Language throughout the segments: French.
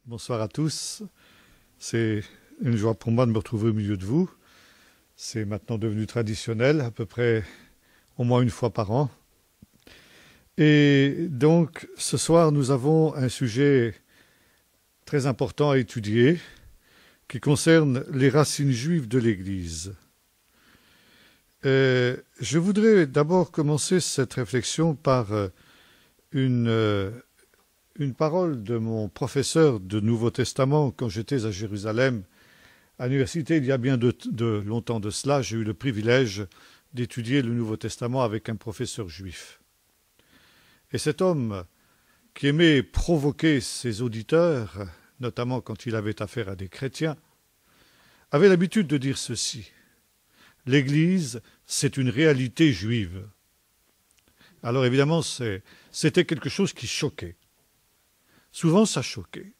Bonsoir à tous. C'est une joie pour moi de me retrouver au milieu de vous. C'est maintenant devenu traditionnel, à peu près au moins une fois par an. Et donc, ce soir, nous avons un sujet très important à étudier qui concerne les racines juives de l'Église. Je voudrais d'abord commencer cette réflexion par une parole de mon professeur de Nouveau Testament quand j'étais à Jérusalem, à l'université, il y a bien de longtemps de cela. J'ai eu le privilège d'étudier le Nouveau Testament avec un professeur juif. Et cet homme, qui aimait provoquer ses auditeurs, notamment quand il avait affaire à des chrétiens, avait l'habitude de dire ceci: l'Église, c'est une réalité juive. Alors évidemment, c'était quelque chose qui choquait. Souvent, ça choquait.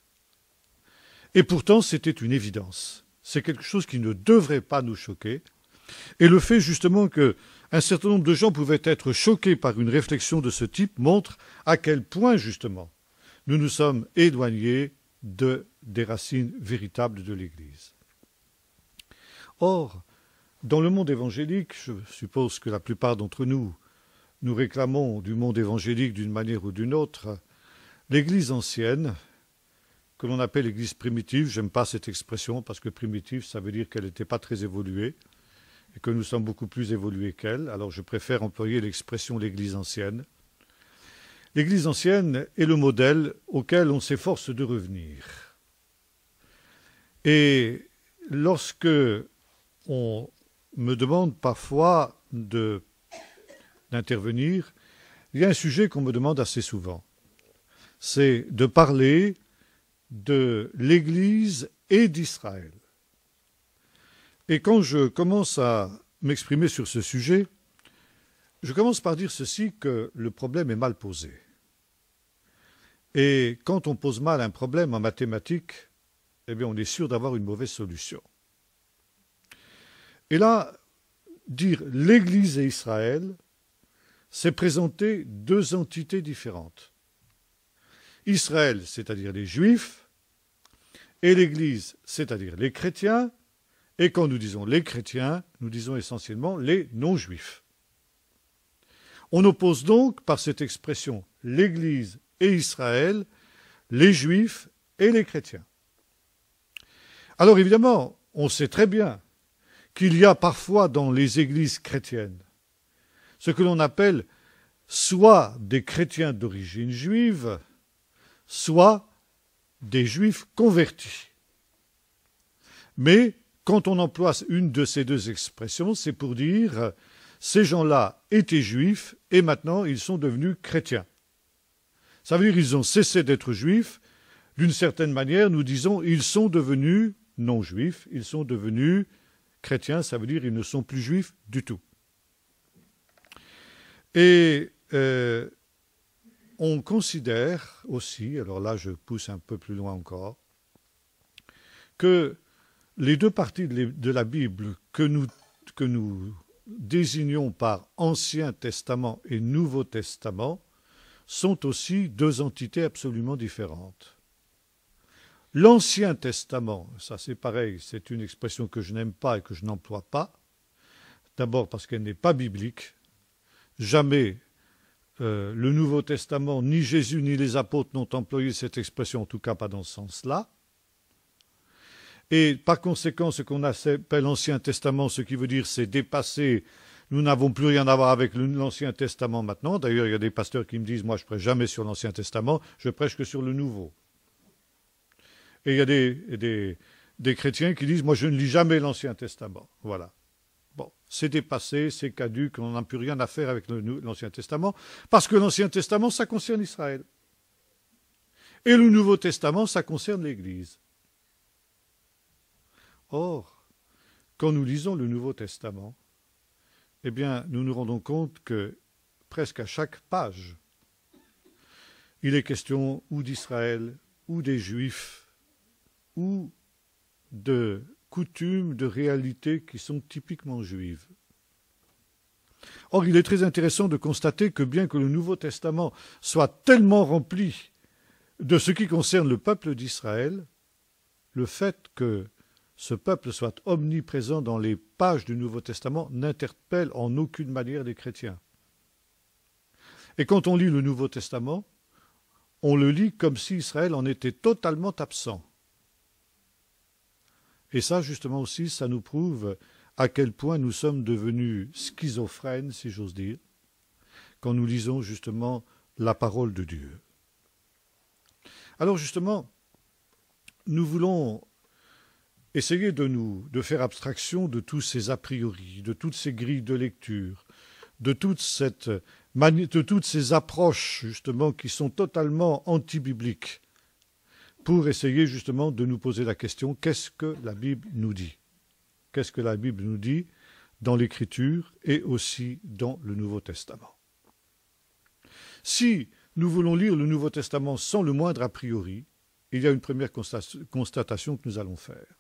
Et pourtant, c'était une évidence. C'est quelque chose qui ne devrait pas nous choquer. Et le fait justement qu'un certain nombre de gens pouvaient être choqués par une réflexion de ce type montre à quel point, justement, nous nous sommes éloignés des racines véritables de l'Église. Or, dans le monde évangélique, je suppose que la plupart d'entre nous réclamons du monde évangélique d'une manière ou d'une autre, l'Église ancienne, que l'on appelle l'Église primitive, j'aime pas cette expression parce que primitive, ça veut dire qu'elle n'était pas très évoluée et que nous sommes beaucoup plus évolués qu'elle. Alors je préfère employer l'expression l'Église ancienne. L'Église ancienne est le modèle auquel on s'efforce de revenir. Et lorsque on me demande parfois d'intervenir, il y a un sujet qu'on me demande assez souvent. C'est de parler de l'Église et d'Israël. Et quand je commence à m'exprimer sur ce sujet, je commence par dire ceci, que le problème est mal posé. Et quand on pose mal un problème en mathématiques, eh bien on est sûr d'avoir une mauvaise solution. Et là, dire l'Église et Israël, c'est présenter deux entités différentes. Israël, c'est-à-dire les Juifs, et l'Église, c'est-à-dire les chrétiens, et quand nous disons les chrétiens, nous disons essentiellement les non-juifs. On oppose donc, par cette expression, l'Église et Israël, les Juifs et les chrétiens. Alors évidemment, on sait très bien qu'il y a parfois dans les églises chrétiennes ce que l'on appelle soit des chrétiens d'origine juive, soit des juifs convertis. Mais quand on emploie une de ces deux expressions, c'est pour dire ces gens-là étaient juifs et maintenant ils sont devenus chrétiens. Ça veut dire qu'ils ont cessé d'être juifs. D'une certaine manière, nous disons ils sont devenus non-juifs, ils sont devenus chrétiens, ça veut dire ils ne sont plus juifs du tout. Et on considère aussi, alors là je pousse un peu plus loin encore, que les deux parties de la Bible que nous désignons par Ancien Testament et Nouveau Testament sont aussi deux entités absolument différentes. L'Ancien Testament, ça c'est pareil, c'est une expression que je n'aime pas et que je n'emploie pas, d'abord parce qu'elle n'est pas biblique. Jamais le Nouveau Testament, ni Jésus, ni les apôtres n'ont employé cette expression, en tout cas pas dans ce sens-là. Et par conséquent, ce qu'on appelle l'Ancien Testament, ce qui veut dire c'est dépassé, nous n'avons plus rien à voir avec l'Ancien Testament maintenant. D'ailleurs, il y a des pasteurs qui me disent, moi je prêche jamais sur l'Ancien Testament, je prêche que sur le Nouveau. Et il y a des chrétiens qui disent, moi je ne lis jamais l'Ancien Testament. Voilà. Bon, c'est dépassé, c'est caduc, on n'a plus rien à faire avec l'Ancien Testament, parce que l'Ancien Testament, ça concerne Israël. Et le Nouveau Testament, ça concerne l'Église. Or, quand nous lisons le Nouveau Testament, eh bien, nous nous rendons compte que presque à chaque page, il est question ou d'Israël, ou des Juifs, ou de coutumes, de réalités qui sont typiquement juives. Or, il est très intéressant de constater que bien que le Nouveau Testament soit tellement rempli de ce qui concerne le peuple d'Israël, le fait que ce peuple soit omniprésent dans les pages du Nouveau Testament n'interpelle en aucune manière les chrétiens. Et quand on lit le Nouveau Testament, on le lit comme si Israël en était totalement absent. Et ça, justement aussi, ça nous prouve à quel point nous sommes devenus schizophrènes, si j'ose dire, quand nous lisons justement la parole de Dieu. Alors justement, nous voulons essayer de faire abstraction de tous ces a priori, de toutes ces grilles de lecture, de toutes ces approches justement qui sont totalement anti-bibliques, pour essayer justement de nous poser la question, qu'est-ce que la Bible nous dit? Qu'est-ce que la Bible nous dit dans l'Écriture et aussi dans le Nouveau Testament? Si nous voulons lire le Nouveau Testament sans le moindre a priori, il y a une première constatation que nous allons faire.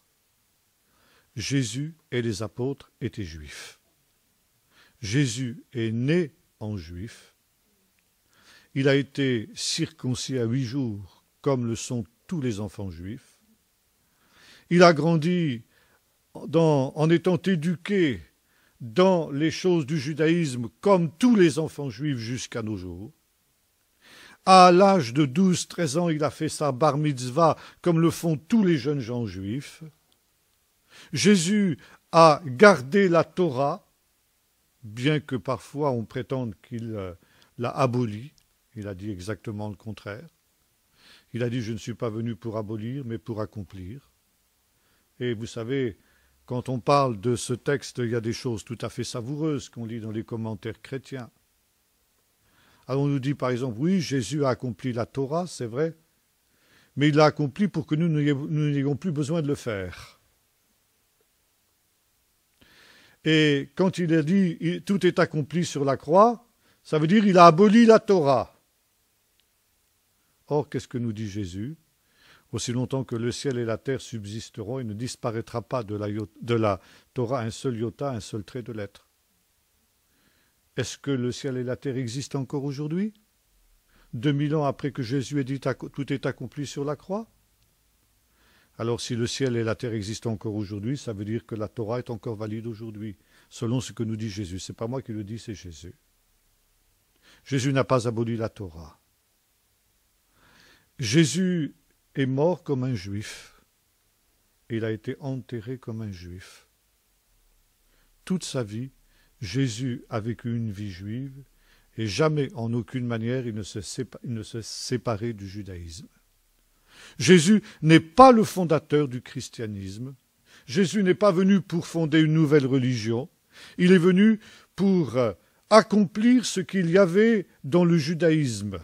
Jésus et les apôtres étaient juifs. Jésus est né en juif. Il a été circoncis à 8 jours, comme le sont tous les enfants juifs. Il a grandi en étant éduqué dans les choses du judaïsme, comme tous les enfants juifs jusqu'à nos jours. À l'âge de 12-13 ans, il a fait sa bar mitzvah, comme le font tous les jeunes gens juifs. Jésus a gardé la Torah, bien que parfois on prétende qu'il l'a abolie. Il a dit exactement le contraire. Il a dit « Je ne suis pas venu pour abolir, mais pour accomplir ». Et vous savez, quand on parle de ce texte, il y a des choses tout à fait savoureuses qu'on lit dans les commentaires chrétiens. Alors on nous dit par exemple, oui, Jésus a accompli la Torah, c'est vrai, mais il l'a accompli pour que nous n'ayons plus besoin de le faire. Et quand il a dit « tout est accompli sur la croix », ça veut dire qu'il a aboli la Torah. Or, qu'est-ce que nous dit Jésus? Aussi longtemps que le ciel et la terre subsisteront, il ne disparaîtra pas de la Torah un seul iota, un seul trait de lettre. Est-ce que le ciel et la terre existent encore aujourd'hui? 2000 ans après que Jésus ait dit « tout est accompli sur la croix ». Alors si le ciel et la terre existent encore aujourd'hui, ça veut dire que la Torah est encore valide aujourd'hui, selon ce que nous dit Jésus. Ce n'est pas moi qui le dis, c'est Jésus. Jésus n'a pas aboli la Torah. Jésus est mort comme un juif. Il a été enterré comme un juif. Toute sa vie, Jésus a vécu une vie juive et jamais, en aucune manière, il ne se séparait du judaïsme. Jésus n'est pas le fondateur du christianisme. Jésus n'est pas venu pour fonder une nouvelle religion. Il est venu pour accomplir ce qu'il y avait dans le judaïsme.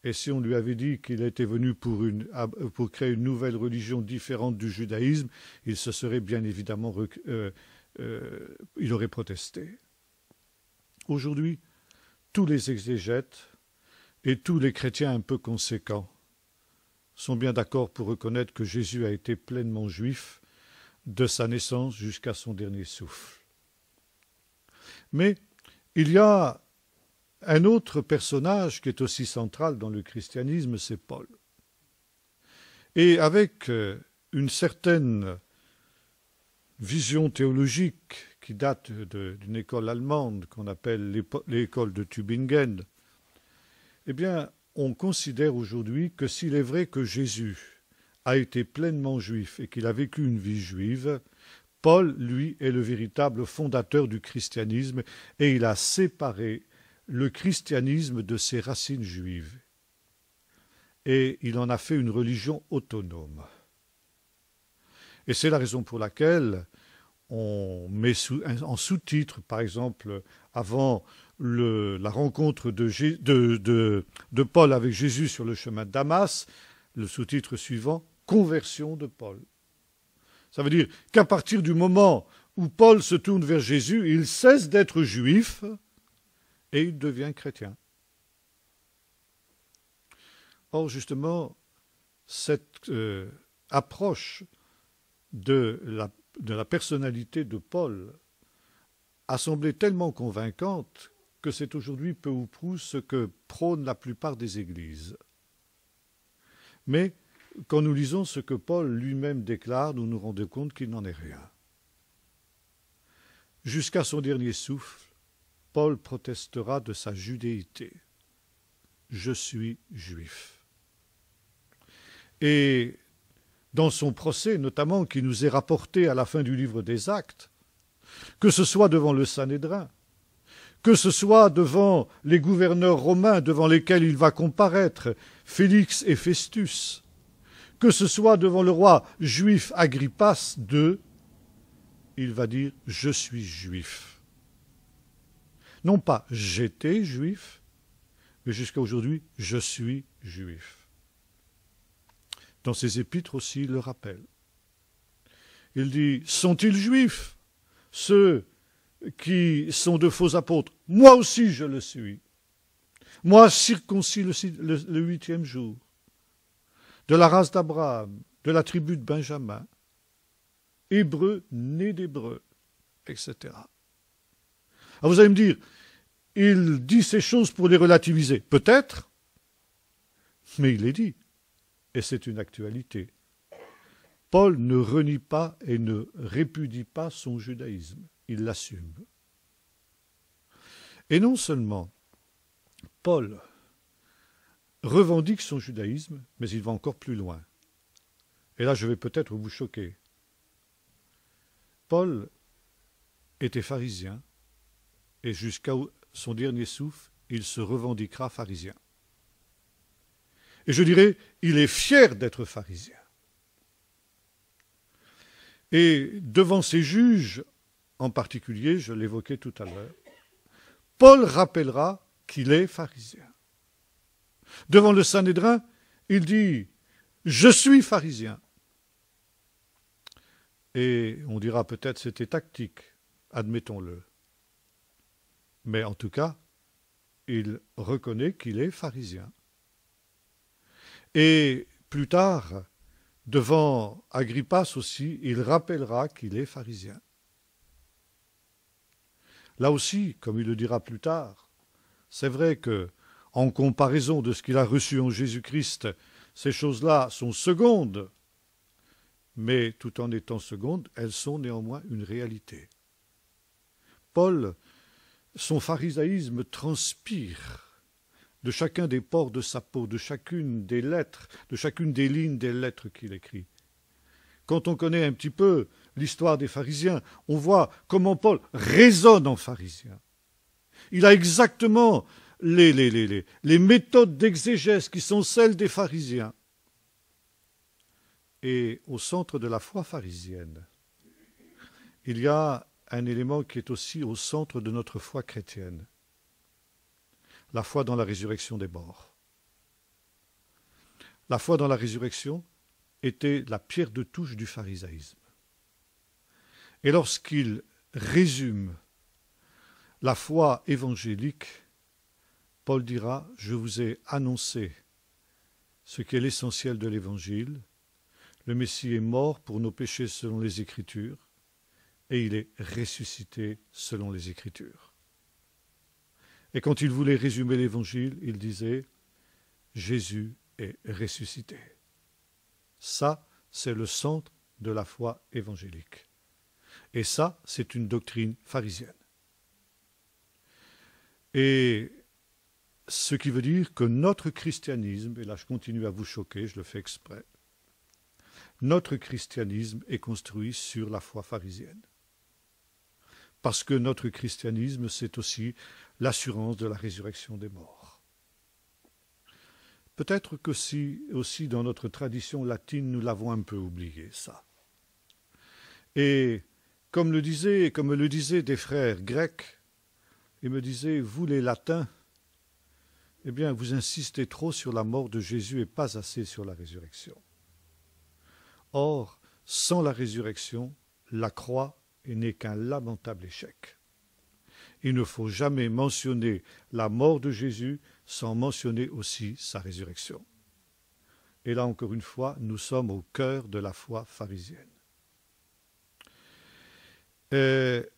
Et si on lui avait dit qu'il était venu pour créer une nouvelle religion différente du judaïsme, il se serait bien évidemment il aurait protesté. Aujourd'hui, tous les exégètes et tous les chrétiens un peu conséquents sont bien d'accord pour reconnaître que Jésus a été pleinement juif de sa naissance jusqu'à son dernier souffle. Mais il y a un autre personnage qui est aussi central dans le christianisme, c'est Paul. Et avec une certaine vision théologique qui date d'une école allemande qu'on appelle l'école de Tübingen, eh bien, on considère aujourd'hui que s'il est vrai que Jésus a été pleinement juif et qu'il a vécu une vie juive, Paul, lui, est le véritable fondateur du christianisme et il a séparé le christianisme de ses racines juives. Et il en a fait une religion autonome. Et c'est la raison pour laquelle on met en sous-titre, par exemple, avant la rencontre de Paul avec Jésus sur le chemin de Damas, le sous-titre suivant, « Conversion de Paul ». Ça veut dire qu'à partir du moment où Paul se tourne vers Jésus, il cesse d'être juif et il devient chrétien. Or, justement, cette approche de la personnalité de Paul a semblé tellement convaincante que c'est aujourd'hui peu ou prou ce que prônent la plupart des églises. Mais quand nous lisons ce que Paul lui-même déclare, nous nous rendons compte qu'il n'en est rien. Jusqu'à son dernier souffle, Paul protestera de sa judéité. Je suis juif. Et dans son procès, notamment, qui nous est rapporté à la fin du livre des Actes, que ce soit devant le Sanhédrin, que ce soit devant les gouverneurs romains devant lesquels il va comparaître, Félix et Festus, que ce soit devant le roi juif Agrippas II, il va dire « je suis juif ». Non pas « j'étais juif », mais jusqu'à aujourd'hui « je suis juif ». Dans ses épîtres aussi, il le rappelle. Il dit « sont-ils juifs, ceux qui sont de faux apôtres? Moi aussi je le suis. Moi circoncis le 8e jour, de la race d'Abraham, de la tribu de Benjamin, hébreu, né d'hébreu, etc. » Alors vous allez me dire, il dit ces choses pour les relativiser. Peut-être, mais il les dit. Et c'est une actualité. Paul ne renie pas et ne répudie pas son judaïsme. Il l'assume. Et non seulement Paul revendique son judaïsme, mais il va encore plus loin. Et là, je vais peut-être vous choquer. Paul était pharisien, et jusqu'à son dernier souffle, il se revendiquera pharisien. Et je dirais, il est fier d'être pharisien. Et devant ses juges, en particulier, je l'évoquais tout à l'heure, Paul rappellera qu'il est pharisien. Devant le Sanhédrin, il dit « Je suis pharisien ». Et on dira peut-être c'était tactique, admettons-le. Mais en tout cas, il reconnaît qu'il est pharisien. Et plus tard, devant Agrippas aussi, il rappellera qu'il est pharisien. Là aussi, comme il le dira plus tard, c'est vrai que, en comparaison de ce qu'il a reçu en Jésus-Christ, ces choses-là sont secondes, mais tout en étant secondes, elles sont néanmoins une réalité. Paul, son pharisaïsme transpire de chacun des pores de sa peau, de chacune des lettres, de chacune des lignes des lettres qu'il écrit. Quand on connaît un petit peu l'histoire des pharisiens, on voit comment Paul raisonne en pharisien. Il a exactement les méthodes d'exégèse qui sont celles des pharisiens. Et au centre de la foi pharisienne, il y a un élément qui est aussi au centre de notre foi chrétienne. La foi dans la résurrection des morts. La foi dans la résurrection était la pierre de touche du pharisaïsme. Et lorsqu'il résume la foi évangélique, Paul dira « Je vous ai annoncé ce qui est l'essentiel de l'Évangile. Le Messie est mort pour nos péchés selon les Écritures, et il est ressuscité selon les Écritures. » Et quand il voulait résumer l'Évangile, il disait « Jésus est ressuscité ». Ça, c'est le centre de la foi évangélique. Et ça, c'est une doctrine pharisienne. Et ce qui veut dire que notre christianisme, et là je continue à vous choquer, je le fais exprès, notre christianisme est construit sur la foi pharisienne. Parce que notre christianisme, c'est aussi l'assurance de la résurrection des morts. Peut-être que si aussi dans notre tradition latine, nous l'avons un peu oublié, ça. Et comme le disaient des frères grecs, ils me disaient, vous les latins, eh bien, vous insistez trop sur la mort de Jésus et pas assez sur la résurrection. Or, sans la résurrection, la croix n'est qu'un lamentable échec. Il ne faut jamais mentionner la mort de Jésus sans mentionner aussi sa résurrection. Et là, encore une fois, nous sommes au cœur de la foi pharisienne. Il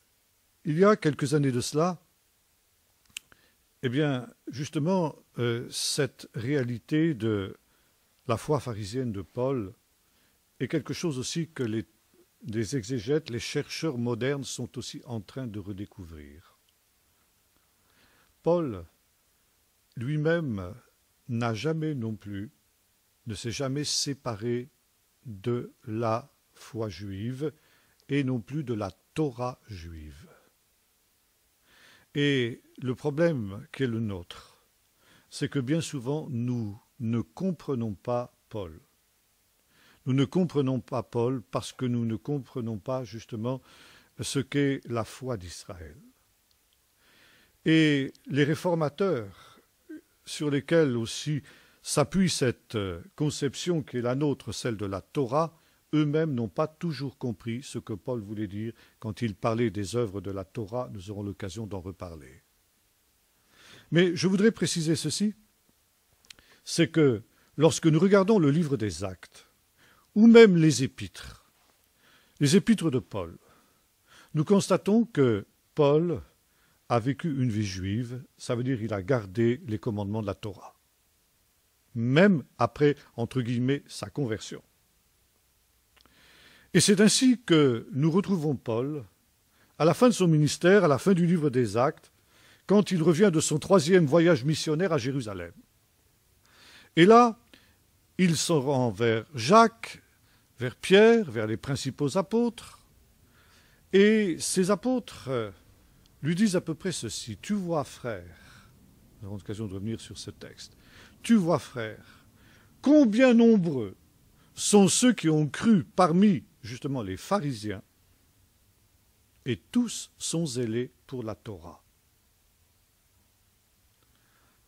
y a quelques années de cela, eh bien, justement, cette réalité de la foi pharisienne de Paul est quelque chose aussi que les exégètes, les chercheurs modernes sont aussi en train de redécouvrir. Paul lui-même n'a jamais non plus, ne s'est jamais séparé de la foi juive et non plus de la Torah juive. Et le problème qui est le nôtre, c'est que bien souvent nous ne comprenons pas Paul. Nous ne comprenons pas Paul parce que nous ne comprenons pas justement ce qu'est la foi d'Israël. Et les réformateurs, sur lesquels aussi s'appuie cette conception qui est la nôtre, celle de la Torah, eux-mêmes n'ont pas toujours compris ce que Paul voulait dire quand il parlait des œuvres de la Torah. Nous aurons l'occasion d'en reparler. Mais je voudrais préciser ceci, c'est que lorsque nous regardons le livre des Actes, ou même les épîtres de Paul, nous constatons que Paul a vécu une vie juive, ça veut dire qu'il a gardé les commandements de la Torah, même après, entre guillemets, sa conversion. Et c'est ainsi que nous retrouvons Paul, à la fin de son ministère, à la fin du livre des Actes, quand il revient de son 3e voyage missionnaire à Jérusalem. Et là, il se rend vers Jacques, vers Pierre, vers les principaux apôtres, et ces apôtres lui disent à peu près ceci: « Tu vois, frère », nous avons l'occasion de revenir sur ce texte, « Tu vois, frère, combien nombreux sont ceux qui ont cru parmi, justement, les pharisiens, et tous sont zélés pour la Torah. »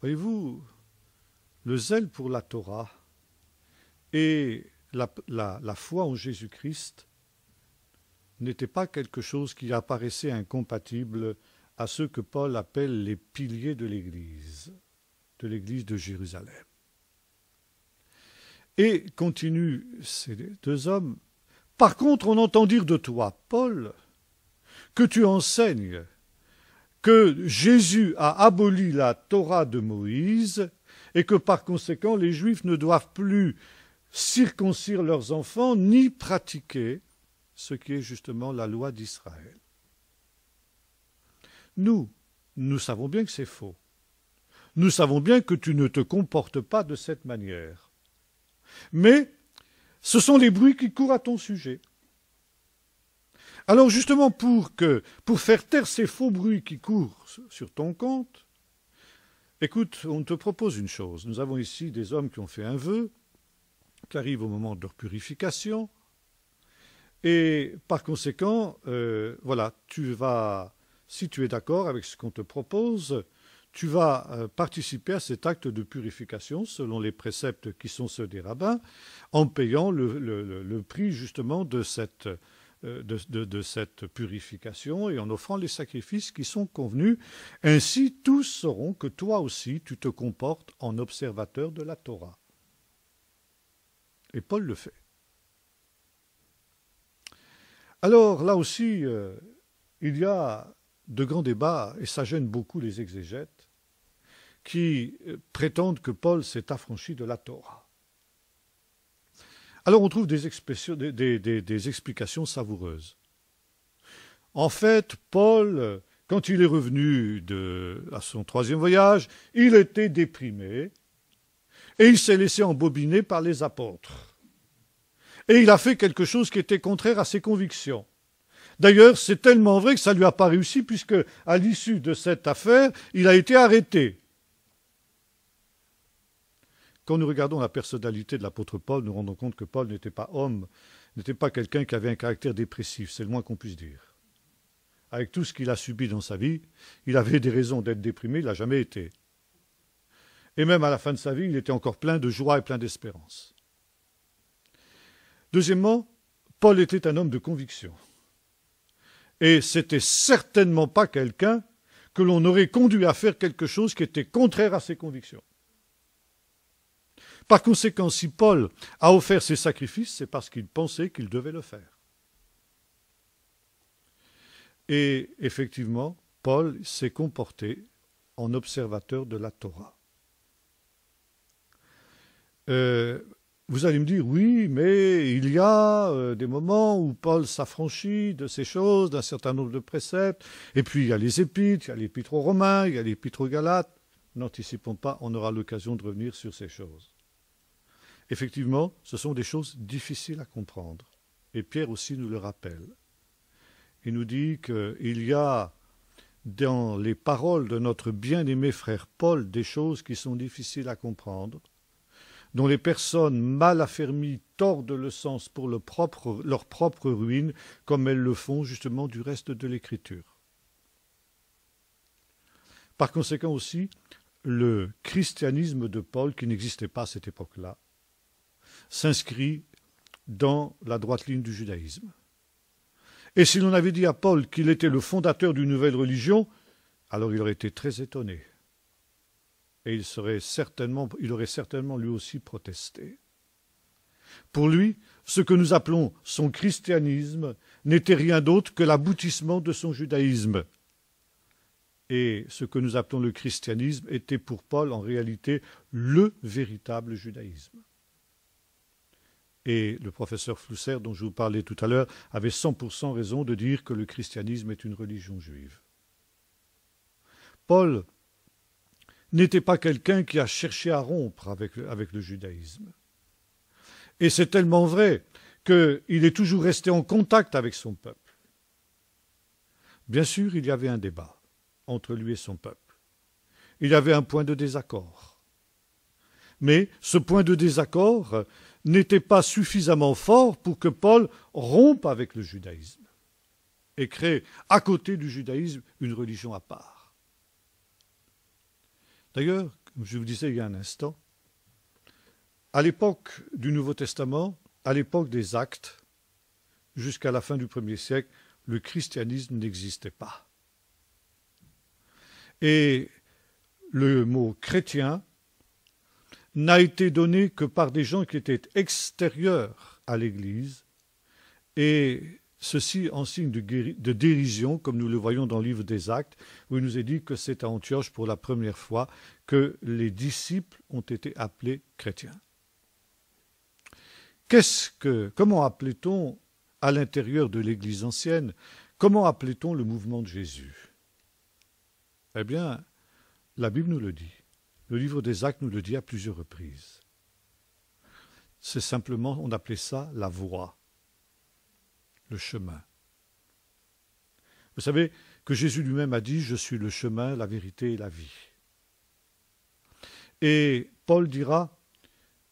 Voyez-vous, le zèle pour la Torah et la foi en Jésus-Christ n'était pas quelque chose qui apparaissait incompatible à ceux que Paul appelle les piliers de l'Église de Jérusalem. Et continuent ces deux hommes: « Par contre, on entend dire de toi, Paul, que tu enseignes que Jésus a aboli la Torah de Moïse et que par conséquent les Juifs ne doivent plus circoncire leurs enfants ni pratiquer ce qui est justement la loi d'Israël. » Nous savons bien que c'est faux. Nous savons bien que tu ne te comportes pas de cette manière. Mais ce sont les bruits qui courent à ton sujet. Alors justement, pour faire taire ces faux bruits qui courent sur ton compte, écoute, on te propose une chose. Nous avons ici des hommes qui ont fait un vœu, qui arrivent au moment de leur purification, et par conséquent, voilà, si tu es d'accord avec ce qu'on te propose, tu vas participer à cet acte de purification selon les préceptes qui sont ceux des rabbins, en payant le prix justement de cette purification et en offrant les sacrifices qui sont convenus. Ainsi, tous sauront que toi aussi, tu te comportes en observateur de la Torah. Et Paul le fait. Alors, là aussi, il y a de grands débats, et ça gêne beaucoup les exégètes, qui prétendent que Paul s'est affranchi de la Torah. Alors on trouve des explications savoureuses. En fait, Paul, quand il est revenu à son 3e voyage, il était déprimé et il s'est laissé embobiner par les apôtres. Et il a fait quelque chose qui était contraire à ses convictions. D'ailleurs, c'est tellement vrai que ça ne lui a pas réussi, puisque à l'issue de cette affaire, il a été arrêté. Quand nous regardons la personnalité de l'apôtre Paul, nous rendons compte que Paul n'était pas homme, n'était pas quelqu'un qui avait un caractère dépressif, c'est le moins qu'on puisse dire. Avec tout ce qu'il a subi dans sa vie, il avait des raisons d'être déprimé, il n'a jamais été. Et même à la fin de sa vie, il était encore plein de joie et plein d'espérance. Deuxièmement, Paul était un homme de conviction. Et c'était certainement pas quelqu'un que l'on aurait conduit à faire quelque chose qui était contraire à ses convictions. Par conséquent, si Paul a offert ses sacrifices, c'est parce qu'il pensait qu'il devait le faire. Et effectivement, Paul s'est comporté en observateur de la Torah. vous allez me dire, oui, mais il y a des moments où Paul s'affranchit de ces choses, d'un certain nombre de préceptes, et puis il y a les épîtres, il y a l'épître aux Romains, il y a l'épître aux Galates. N'anticipons pas, on aura l'occasion de revenir sur ces choses. Effectivement, ce sont des choses difficiles à comprendre. Et Pierre aussi nous le rappelle. Il nous dit qu'il y a dans les paroles de notre bien-aimé frère Paul des choses qui sont difficiles à comprendre, dont les personnes mal affermies tordent le sens pour leur propre ruine, comme elles le font justement du reste de l'Écriture. Par conséquent aussi, le christianisme de Paul, qui n'existait pas à cette époque-là, s'inscrit dans la droite ligne du judaïsme. Et si l'on avait dit à Paul qu'il était le fondateur d'une nouvelle religion, alors il aurait été très étonné. Et il aurait certainement lui aussi protesté. Pour lui, ce que nous appelons son christianisme n'était rien d'autre que l'aboutissement de son judaïsme. Et ce que nous appelons le christianisme était pour Paul en réalité le véritable judaïsme. Et le professeur Flusser, dont je vous parlais tout à l'heure, avait 100% raison de dire que le christianisme est une religion juive. Paul n'était pas quelqu'un qui a cherché à rompre avec le judaïsme. Et c'est tellement vrai qu'il est toujours resté en contact avec son peuple. Bien sûr, il y avait un débat entre lui et son peuple. Il y avait un point de désaccord. Mais ce point de désaccord n'était pas suffisamment fort pour que Paul rompe avec le judaïsme et crée à côté du judaïsme une religion à part. D'ailleurs, comme je vous disais il y a un instant, à l'époque du Nouveau Testament, à l'époque des Actes, jusqu'à la fin du 1er siècle, le christianisme n'existait pas. Et le mot chrétien n'a été donné que par des gens qui étaient extérieurs à l'Église, et ceci en signe de dérision, comme nous le voyons dans le livre des Actes, où il nous est dit que c'est à Antioche pour la première fois que les disciples ont été appelés chrétiens. Comment appelait-on à l'intérieur de l'Église ancienne, comment appelait-on le mouvement de Jésus? Eh bien, la Bible nous le dit. Le livre des Actes nous le dit à plusieurs reprises. C'est simplement, on appelait ça la voie, le chemin. Vous savez que Jésus lui-même a dit « Je suis le chemin, la vérité et la vie ». Et Paul dira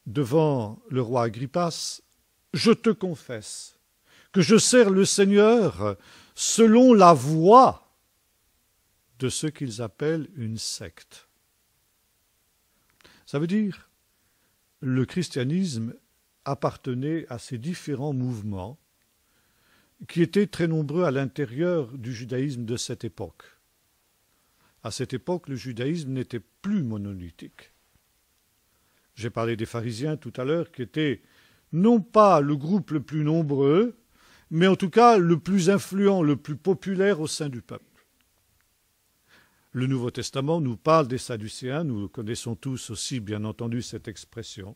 devant le roi Agrippas « Je te confesse que je sers le Seigneur selon la voie de ce qu'ils appellent une secte ». Ça veut dire le christianisme appartenait à ces différents mouvements qui étaient très nombreux à l'intérieur du judaïsme de cette époque. À cette époque, le judaïsme n'était plus monolithique. J'ai parlé des pharisiens tout à l'heure, qui étaient non pas le groupe le plus nombreux, mais en tout cas le plus influent, le plus populaire au sein du peuple. Le Nouveau Testament nous parle des Sadducéens, nous connaissons tous aussi bien entendu cette expression.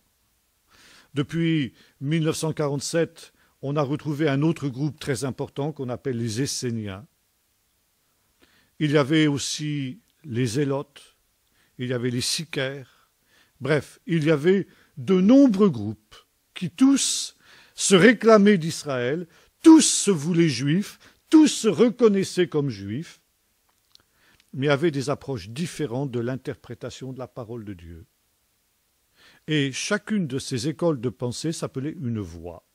Depuis 1947, on a retrouvé un autre groupe très important qu'on appelle les Esséniens. Il y avait aussi les Zélotes, il y avait les Sicaires. Bref, il y avait de nombreux groupes qui tous se réclamaient d'Israël, tous se voulaient juifs, tous se reconnaissaient comme juifs, mais avaient des approches différentes de l'interprétation de la parole de Dieu. Et chacune de ces écoles de pensée s'appelait une voie.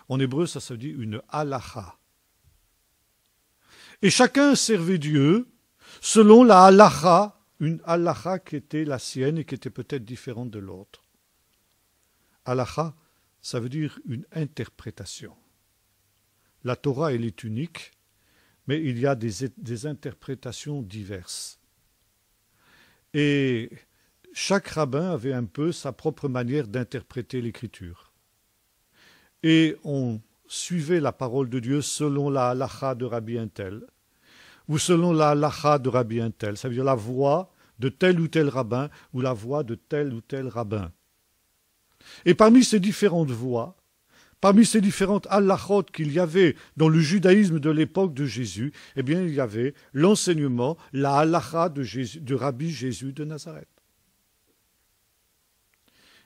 En hébreu, ça se dit une halacha. Et chacun servait Dieu selon la halacha, une halacha qui était la sienne et qui était peut-être différente de l'autre. Halacha, ça veut dire une interprétation. La Torah, elle est unique, mais il y a des interprétations diverses. Et chaque rabbin avait un peu sa propre manière d'interpréter l'Écriture. Et on suivait la parole de Dieu selon la halacha de Rabbi Untel, ou selon la halacha de Rabbi Untel, ça veut dire la voix de tel ou tel rabbin, ou la voix de tel ou tel rabbin. Et parmi ces différentes voies, parmi ces différentes halachot qu'il y avait dans le judaïsme de l'époque de Jésus, eh bien, il y avait l'enseignement, la halacha de Rabbi Jésus de Nazareth.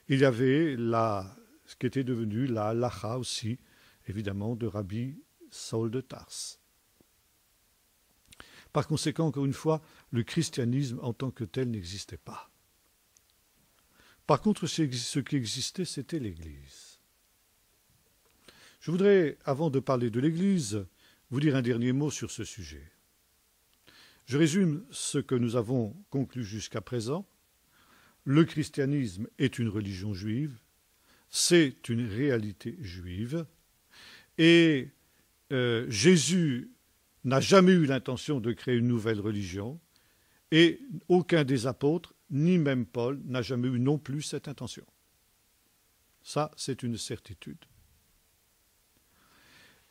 Il y avait ce qui était devenu la halacha aussi, évidemment, de Rabbi Saul de Tarse. Par conséquent, encore une fois, le christianisme en tant que tel n'existait pas. Par contre, ce qui existait, c'était l'Église. Je voudrais, avant de parler de l'Église, vous dire un dernier mot sur ce sujet. Je résume ce que nous avons conclu jusqu'à présent. Le christianisme est une religion juive, c'est une réalité juive, et Jésus n'a jamais eu l'intention de créer une nouvelle religion, et aucun des apôtres, ni même Paul, n'a jamais eu non plus cette intention. Ça, c'est une certitude.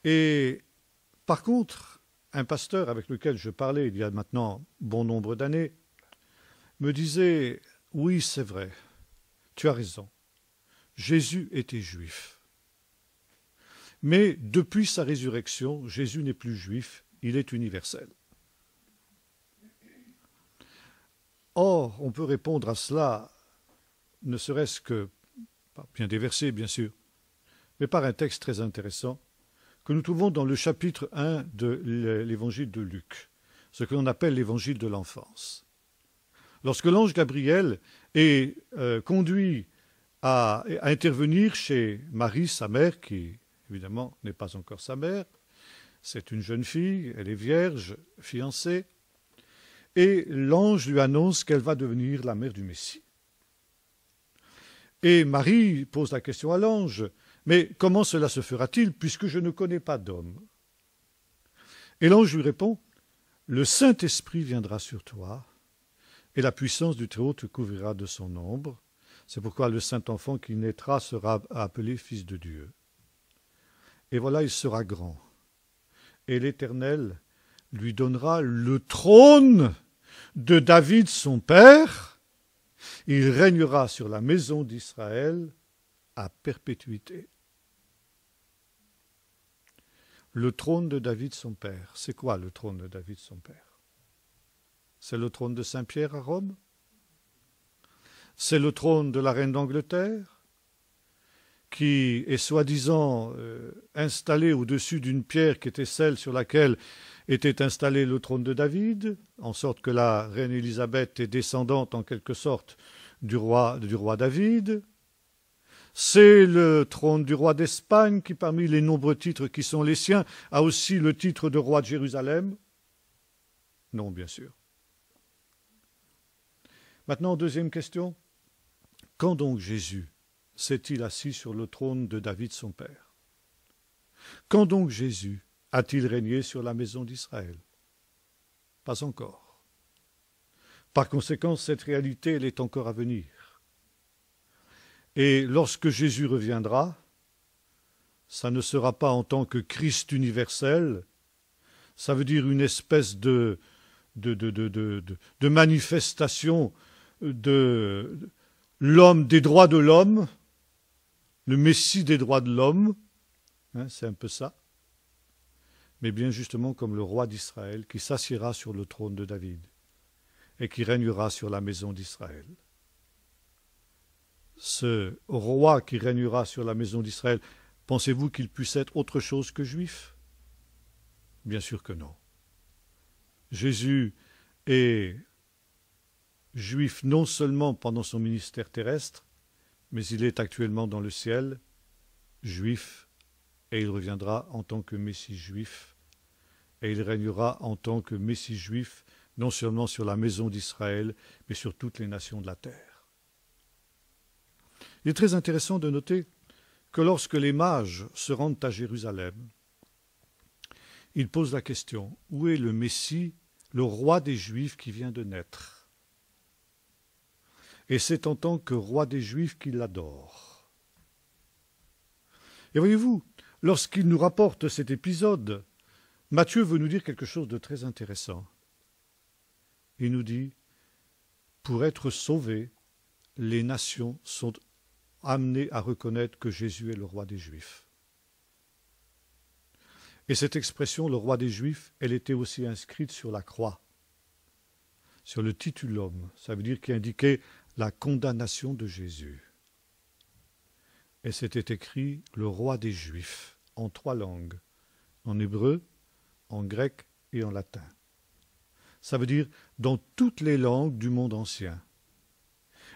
Et par contre, un pasteur avec lequel je parlais il y a maintenant bon nombre d'années me disait « Oui, c'est vrai, tu as raison, Jésus était juif. Mais depuis sa résurrection, Jésus n'est plus juif, il est universel. » Or, on peut répondre à cela, ne serait-ce que par bien des versets, bien sûr, mais par un texte très intéressant que nous trouvons dans le chapitre 1 de l'évangile de Luc, ce que l'on appelle l'évangile de l'enfance. Lorsque l'ange Gabriel est conduit à intervenir chez Marie, sa mère, qui évidemment n'est pas encore sa mère, c'est une jeune fille, elle est vierge, fiancée, et l'ange lui annonce qu'elle va devenir la mère du Messie. Et Marie pose la question à l'ange, « Mais comment cela se fera-t-il puisque je ne connais pas d'homme ?» Et l'ange lui répond, « Le Saint-Esprit viendra sur toi, et la puissance du Très-Haut te couvrira de son ombre. C'est pourquoi le Saint-Enfant qui naîtra sera appelé Fils de Dieu. Et voilà, il sera grand, et l'Éternel lui donnera le trône de David son père. Il régnera sur la maison d'Israël à perpétuité. » Le trône de David son père. C'est quoi le trône de David son père? C'est le trône de Saint-Pierre à Rome? C'est le trône de la reine d'Angleterre, qui est soi-disant installé au-dessus d'une pierre qui était celle sur laquelle était installé le trône de David, en sorte que la reine Élisabeth est descendante en quelque sorte du roi David. C'est le trône du roi d'Espagne qui, parmi les nombreux titres qui sont les siens, a aussi le titre de roi de Jérusalem? Non, bien sûr. Maintenant, deuxième question. Quand donc Jésus s'est-il assis sur le trône de David son père? Quand donc Jésus a-t-il régné sur la maison d'Israël? Pas encore. Par conséquent, cette réalité, elle est encore à venir. Et lorsque Jésus reviendra, ça ne sera pas en tant que Christ universel, ça veut dire une espèce de manifestation de l'homme, des droits de l'homme, le Messie des droits de l'homme, hein, c'est un peu ça, mais bien justement comme le roi d'Israël qui s'assiera sur le trône de David et qui régnera sur la maison d'Israël. Ce roi qui régnera sur la maison d'Israël, pensez-vous qu'il puisse être autre chose que juif? Bien sûr que non. Jésus est juif non seulement pendant son ministère terrestre, mais il est actuellement dans le ciel, juif, et il reviendra en tant que Messie juif, et il régnera en tant que Messie juif, non seulement sur la maison d'Israël, mais sur toutes les nations de la terre. Il est très intéressant de noter que lorsque les mages se rendent à Jérusalem, ils posent la question, où est le Messie, le roi des Juifs qui vient de naître? Et c'est en tant que roi des Juifs qu'il l'adore. Et voyez-vous, lorsqu'il nous rapporte cet épisode, Matthieu veut nous dire quelque chose de très intéressant. Il nous dit, pour être sauvés, les nations sont amenés à reconnaître que Jésus est le roi des Juifs. Et cette expression, le roi des Juifs, elle était aussi inscrite sur la croix, sur le titulum, ça veut dire qui indiquait la condamnation de Jésus. Et c'était écrit le roi des Juifs, en 3 langues, en hébreu, en grec et en latin. Ça veut dire dans toutes les langues du monde ancien.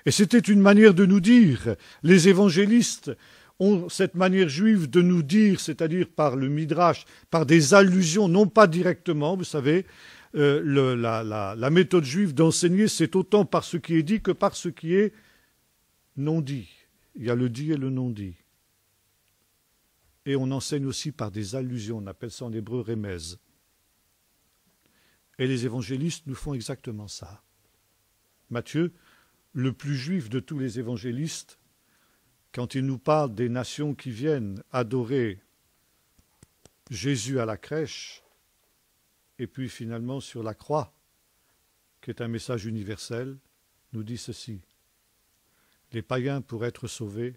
Et c'était une manière de nous dire, les évangélistes ont cette manière juive de nous dire, c'est-à-dire par le midrash, par des allusions, non pas directement, vous savez, la méthode juive d'enseigner, c'est autant par ce qui est dit que par ce qui est non dit. Il y a le dit et le non dit. Et on enseigne aussi par des allusions, on appelle ça en hébreu remez. Et les évangélistes nous font exactement ça. Matthieu, le plus juif de tous les évangélistes, quand il nous parle des nations qui viennent adorer Jésus à la crèche, et puis finalement sur la croix, qui est un message universel, nous dit ceci. Les païens, pour être sauvés,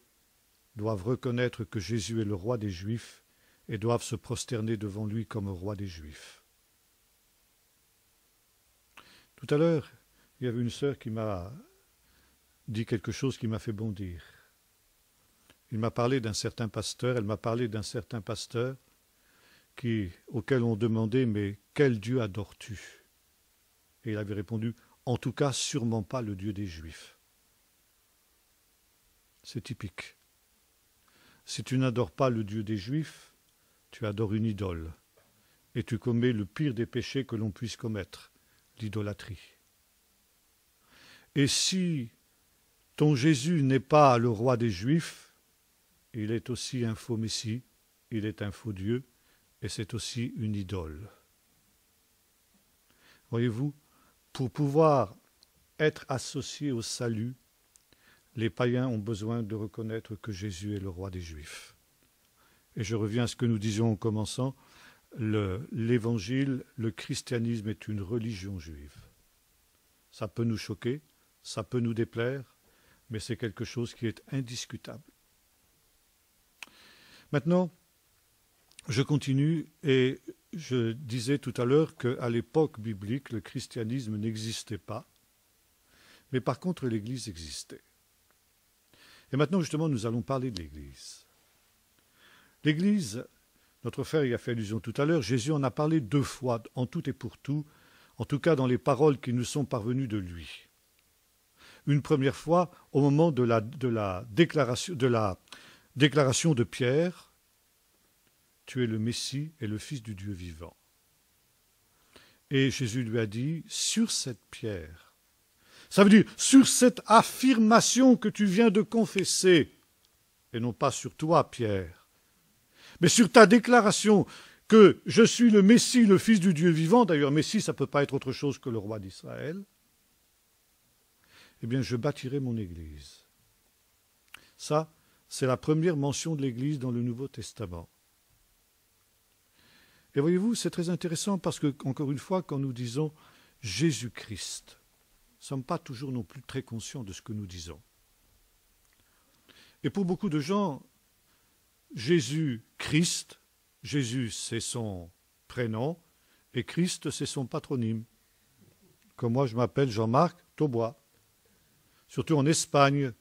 doivent reconnaître que Jésus est le roi des Juifs et doivent se prosterner devant lui comme roi des Juifs. Tout à l'heure, il y avait une sœur qui m'a dit quelque chose qui m'a fait bondir. Elle m'a parlé d'un certain pasteur auquel on demandait « Mais quel Dieu adores-tu » Et il avait répondu « En tout cas, sûrement pas le Dieu des Juifs. » C'est typique. Si tu n'adores pas le Dieu des Juifs, tu adores une idole. Et tu commets le pire des péchés que l'on puisse commettre, l'idolâtrie. Et si ton Jésus n'est pas le roi des Juifs, il est aussi un faux Messie, il est un faux Dieu, et c'est aussi une idole. Voyez-vous, pour pouvoir être associés au salut, les païens ont besoin de reconnaître que Jésus est le roi des Juifs. Et je reviens à ce que nous disions en commençant, l'évangile, le christianisme est une religion juive. Ça peut nous choquer, ça peut nous déplaire, mais c'est quelque chose qui est indiscutable. Maintenant, je continue et je disais tout à l'heure qu'à l'époque biblique, le christianisme n'existait pas, mais par contre l'Église existait. Et maintenant, justement, nous allons parler de l'Église. L'Église, notre frère y a fait allusion tout à l'heure, Jésus en a parlé 2 fois, en tout et pour tout, en tout cas dans les paroles qui nous sont parvenues de lui. Une première fois, au moment de la déclaration de Pierre, tu es le Messie et le Fils du Dieu vivant. Et Jésus lui a dit, sur cette pierre, ça veut dire sur cette affirmation que tu viens de confesser, et non pas sur toi, Pierre, mais sur ta déclaration que je suis le Messie, le Fils du Dieu vivant, d'ailleurs Messie, ça ne peut pas être autre chose que le roi d'Israël, eh bien je bâtirai mon Église. Ça, c'est la première mention de l'Église dans le Nouveau Testament. Et voyez-vous, c'est très intéressant parce que, encore une fois, quand nous disons Jésus-Christ, nous ne sommes pas toujours non plus très conscients de ce que nous disons. Et pour beaucoup de gens, Jésus-Christ, Jésus c'est son prénom et Christ c'est son patronyme. Comme moi je m'appelle Jean-Marc Taubois. Surtout en Espagne,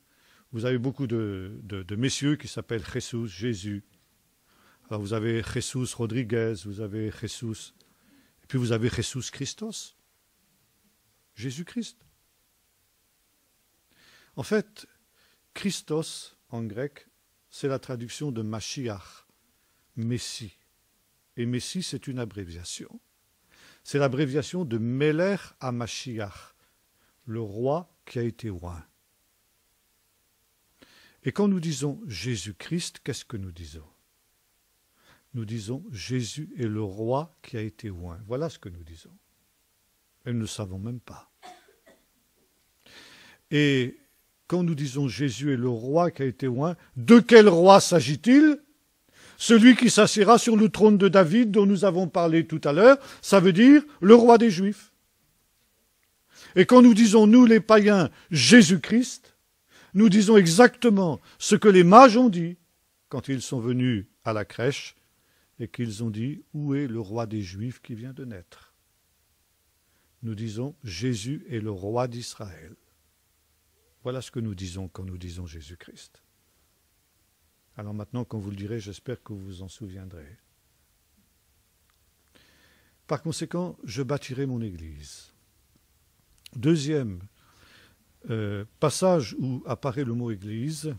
vous avez beaucoup de messieurs qui s'appellent Jesús, Jésus. Alors vous avez Jesús Rodriguez, vous avez Jesús, et puis vous avez Jesús Christos, Jésus-Christ. En fait, Christos, en grec, c'est la traduction de Mashiach, Messie. Et Messie, c'est une abréviation. C'est l'abréviation de Meler HaMashiach, le roi qui a été oint. Et quand nous disons Jésus-Christ, qu'est-ce que nous disons? Nous disons Jésus est le roi qui a été oint. Voilà ce que nous disons. Et nous ne savons même pas. Et quand nous disons Jésus est le roi qui a été oint, de quel roi s'agit-il? Celui qui s'assiera sur le trône de David dont nous avons parlé tout à l'heure, ça veut dire le roi des Juifs. Et quand nous disons, nous les païens, Jésus-Christ, nous disons exactement ce que les mages ont dit quand ils sont venus à la crèche et qu'ils ont dit « Où est le roi des Juifs qui vient de naître ?» Nous disons « Jésus est le roi d'Israël ». Voilà ce que nous disons quand nous disons Jésus-Christ. Alors maintenant, quand vous le direz, j'espère que vous vous en souviendrez. Par conséquent, je bâtirai mon Église. Deuxième passage où apparaît le mot Église,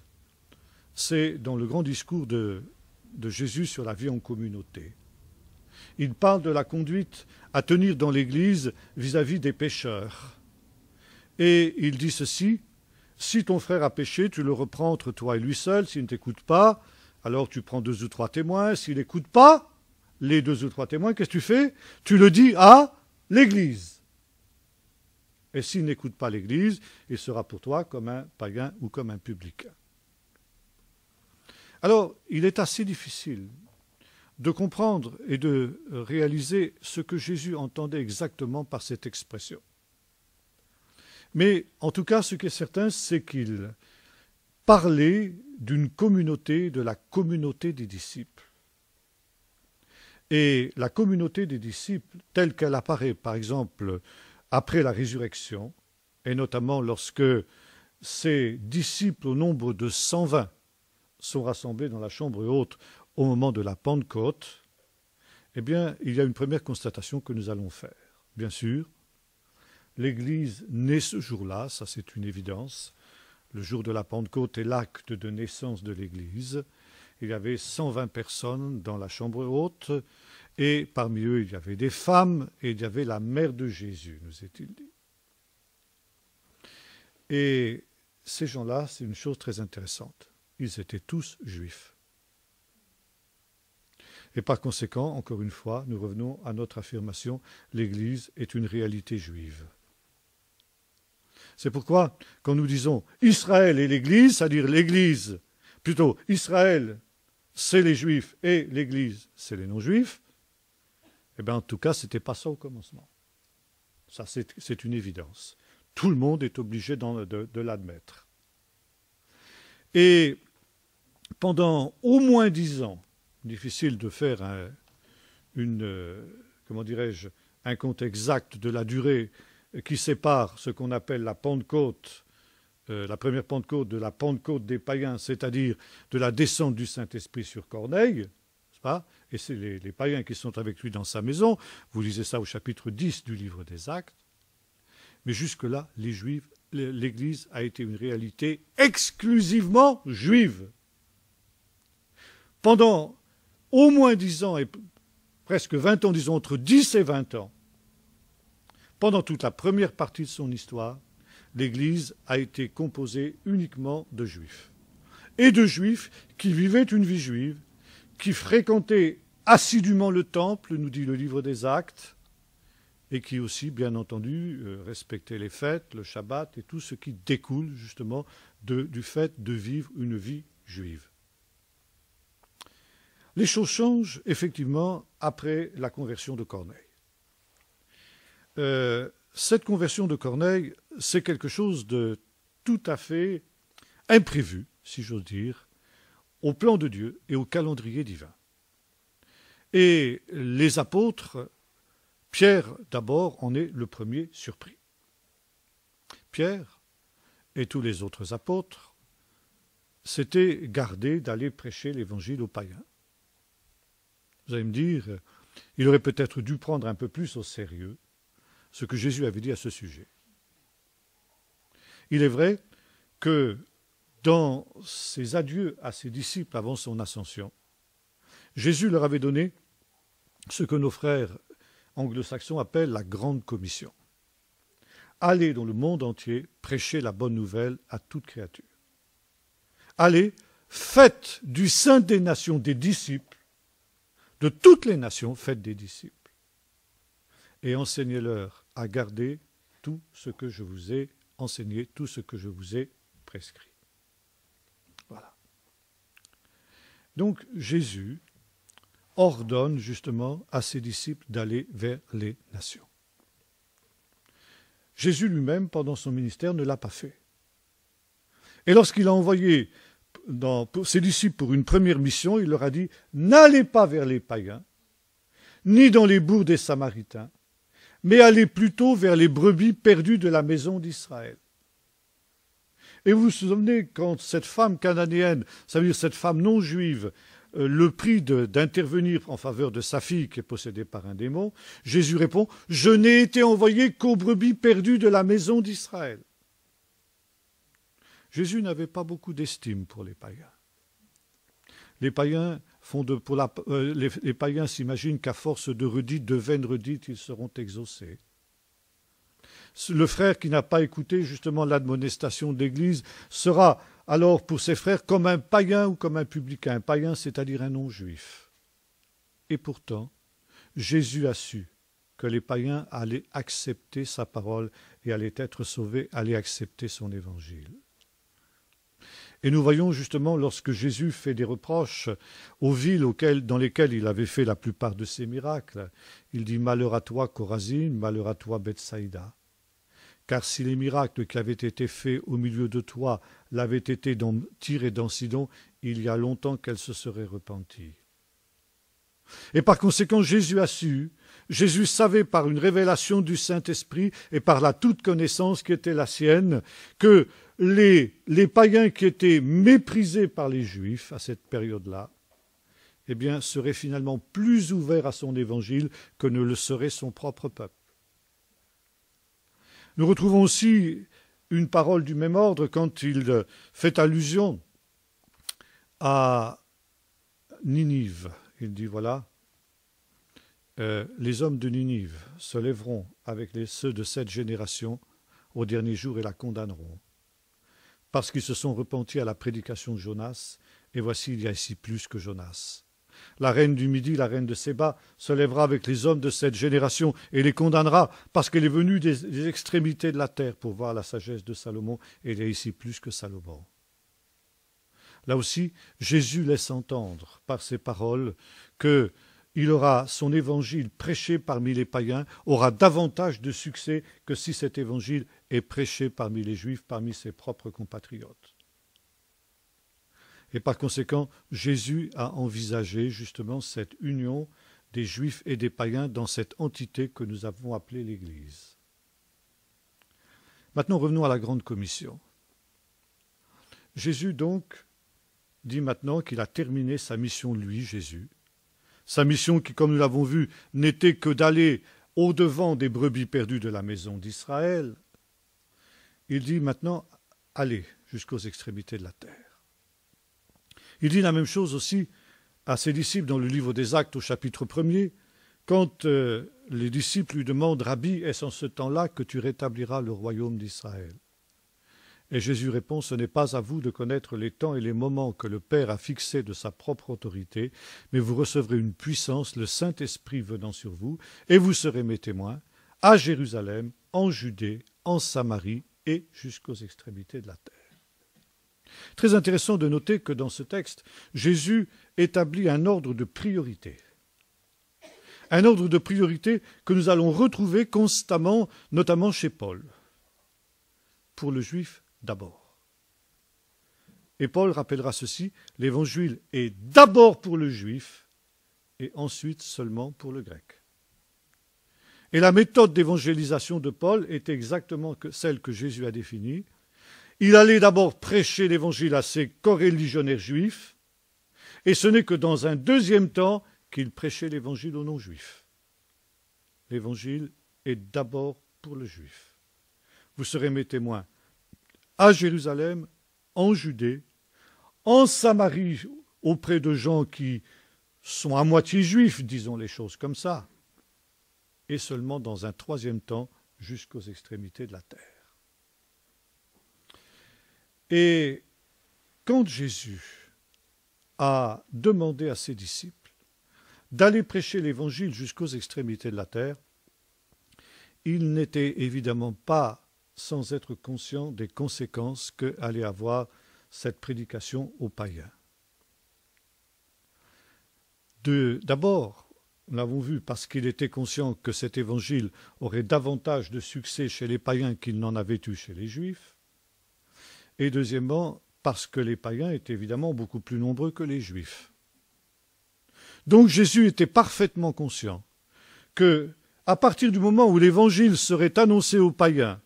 c'est dans le grand discours de Jésus sur la vie en communauté. Il parle de la conduite à tenir dans l'Église vis-à-vis des pécheurs. Et il dit ceci, « Si ton frère a péché, tu le reprends entre toi et lui seul. S'il ne t'écoute pas, alors tu prends 2 ou 3 témoins. S'il n'écoute pas les 2 ou 3 témoins, qu'est-ce que tu fais? Tu le dis à l'Église. Et s'il n'écoute pas l'Église, il sera pour toi comme un païen ou comme un publicain. » Alors, il est assez difficile de comprendre et de réaliser ce que Jésus entendait exactement par cette expression. Mais en tout cas, ce qui est certain, c'est qu'il parlait d'une communauté, de la communauté des disciples. Et la communauté des disciples, telle qu'elle apparaît, par exemple, après la résurrection, et notamment lorsque ces disciples au nombre de 120 sont rassemblés dans la chambre haute au moment de la Pentecôte, eh bien, il y a une première constatation que nous allons faire. Bien sûr, l'Église naît ce jour-là, ça c'est une évidence. Le jour de la Pentecôte est l'acte de naissance de l'Église. Il y avait 120 personnes dans la chambre haute, et parmi eux, il y avait des femmes, et il y avait la mère de Jésus, nous est-il dit. Et ces gens-là, c'est une chose très intéressante. Ils étaient tous juifs. Et par conséquent, encore une fois, nous revenons à notre affirmation, l'Église est une réalité juive. C'est pourquoi, quand nous disons Israël et l'Église, c'est-à-dire l'Église, plutôt Israël, c'est les Juifs et l'Église, c'est les non-Juifs, eh bien, en tout cas, ce n'était pas ça au commencement. Ça, c'est une évidence. Tout le monde est obligé de l'admettre. Et pendant au moins 10 ans, difficile de faire un compte exact de la durée qui sépare ce qu'on appelle la Pentecôte, la première Pentecôte de la Pentecôte des païens, c'est-à-dire de la descente du Saint-Esprit sur Corneille, n'est-ce pas? Et c'est les païens qui sont avec lui dans sa maison. Vous lisez ça au chapitre 10 du livre des Actes. Mais jusque-là, les Juifs, l'Église a été une réalité exclusivement juive. Pendant au moins 10 ans et presque 20 ans, disons entre 10 et 20 ans, pendant toute la première partie de son histoire, l'Église a été composée uniquement de Juifs. Et de Juifs qui vivaient une vie juive, qui fréquentaient assidûment le temple, nous dit le livre des Actes, et qui aussi, bien entendu, respectaient les fêtes, le Shabbat et tout ce qui découle justement du fait de vivre une vie juive. Les choses changent effectivement après la conversion de Corneille. Cette conversion de Corneille, c'est quelque chose de tout à fait imprévu, si j'ose dire, au plan de Dieu et au calendrier divin. Et les apôtres, Pierre d'abord en est le premier surpris. Pierre et tous les autres apôtres s'étaient gardés d'aller prêcher l'évangile aux païens. Vous allez me dire, il aurait peut-être dû prendre un peu plus au sérieux ce que Jésus avait dit à ce sujet. Il est vrai que dans ses adieux à ses disciples avant son ascension, Jésus leur avait donné ce que nos frères anglo-saxons appellent la grande commission. Allez dans le monde entier prêcher la bonne nouvelle à toute créature. Allez, faites du sein des nations des disciples, de toutes les nations, faites des disciples. Et enseignez-leur à garder tout ce que je vous ai enseigné, tout ce que je vous ai prescrit. Voilà. Donc Jésus ordonne justement à ses disciples d'aller vers les nations. Jésus lui-même, pendant son ministère, ne l'a pas fait. Et lorsqu'il a envoyé ses disciples pour une première mission, il leur a dit « N'allez pas vers les païens, ni dans les bourgs des Samaritains, mais allez plutôt vers les brebis perdues de la maison d'Israël. » Et vous vous souvenez, quand cette femme cananéenne, ça veut dire cette femme non juive, le prie d'intervenir en faveur de sa fille qui est possédée par un démon, Jésus répond « Je n'ai été envoyé qu'aux brebis perdues de la maison d'Israël. » Jésus n'avait pas beaucoup d'estime pour les païens. Les païens, les païens s'imaginent qu'à force de redites, de vaines redites, ils seront exaucés. Le frère qui n'a pas écouté justement l'admonestation de l'Église sera alors pour ses frères comme un païen ou comme un publicain. Un païen, c'est-à-dire un non-juif. Et pourtant, Jésus a su que les païens allaient accepter sa parole et allaient être sauvés, allaient accepter son évangile. Et nous voyons justement lorsque Jésus fait des reproches aux villes dans lesquelles il avait fait la plupart de ses miracles, il dit « Malheur à toi, Chorazine, malheur à toi, Bethsaïda. Car si les miracles qui avaient été faits au milieu de toi l'avaient été dans Tyr et dans Sidon, il y a longtemps qu'elle se serait repentie. » Et par conséquent, Jésus a su, Jésus savait par une révélation du Saint-Esprit et par la toute connaissance qui était la sienne, que les païens qui étaient méprisés par les Juifs à cette période-là, eh bien, seraient finalement plus ouverts à son évangile que ne le serait son propre peuple. Nous retrouvons aussi une parole du même ordre quand il fait allusion à Ninive. Il dit, voilà, les hommes de Ninive se lèveront avec ceux de cette génération au dernier jour et la condamneront, parce qu'ils se sont repentis à la prédication de Jonas, et voici, il y a ici plus que Jonas. La reine du Midi, la reine de Séba, se lèvera avec les hommes de cette génération et les condamnera, parce qu'elle est venue des extrémités de la terre pour voir la sagesse de Salomon, et il y a ici plus que Salomon. Là aussi, Jésus laisse entendre par ses paroles qu'il aura son évangile prêché parmi les païens, aura davantage de succès que si cet évangile est prêché parmi les Juifs, parmi ses propres compatriotes. Et par conséquent, Jésus a envisagé justement cette union des Juifs et des païens dans cette entité que nous avons appelée l'Église. Maintenant, revenons à la Grande Commission. Jésus donc dit maintenant qu'il a terminé sa mission, lui, Jésus. Sa mission qui, comme nous l'avons vu, n'était que d'aller au-devant des brebis perdues de la maison d'Israël. Il dit maintenant, allez jusqu'aux extrémités de la terre. Il dit la même chose aussi à ses disciples dans le livre des Actes au chapitre 1er, quand les disciples lui demandent « Rabbi, est-ce en ce temps-là que tu rétabliras le royaume d'Israël ?» Et Jésus répond « Ce n'est pas à vous de connaître les temps et les moments que le Père a fixés de sa propre autorité, mais vous recevrez une puissance, le Saint-Esprit venant sur vous, et vous serez mes témoins à Jérusalem, en Judée, en Samarie et jusqu'aux extrémités de la terre. » Très intéressant de noter que dans ce texte, Jésus établit un ordre de priorité. Un ordre de priorité que nous allons retrouver constamment, notamment chez Paul. Pour le juif, d'abord. Et Paul rappellera ceci, l'évangile est d'abord pour le juif et ensuite seulement pour le grec. Et la méthode d'évangélisation de Paul est exactement celle que Jésus a définie. Il allait d'abord prêcher l'évangile à ses coreligionnaires juifs, et ce n'est que dans un deuxième temps qu'il prêchait l'évangile aux non-juifs. L'évangile est d'abord pour le juif. Vous serez mes témoins à Jérusalem, en Judée, en Samarie, auprès de gens qui sont à moitié juifs, disons les choses comme ça, et seulement dans un troisième temps jusqu'aux extrémités de la terre. Et quand Jésus a demandé à ses disciples d'aller prêcher l'évangile jusqu'aux extrémités de la terre, il n'était évidemment pas sans être conscient des conséquences que allait avoir cette prédication aux païens. D'abord, nous l'avons vu, parce qu'il était conscient que cet évangile aurait davantage de succès chez les païens qu'il n'en avait eu chez les juifs. Et deuxièmement, parce que les païens étaient évidemment beaucoup plus nombreux que les juifs. Donc Jésus était parfaitement conscient que, à partir du moment où l'évangile serait annoncé aux païens,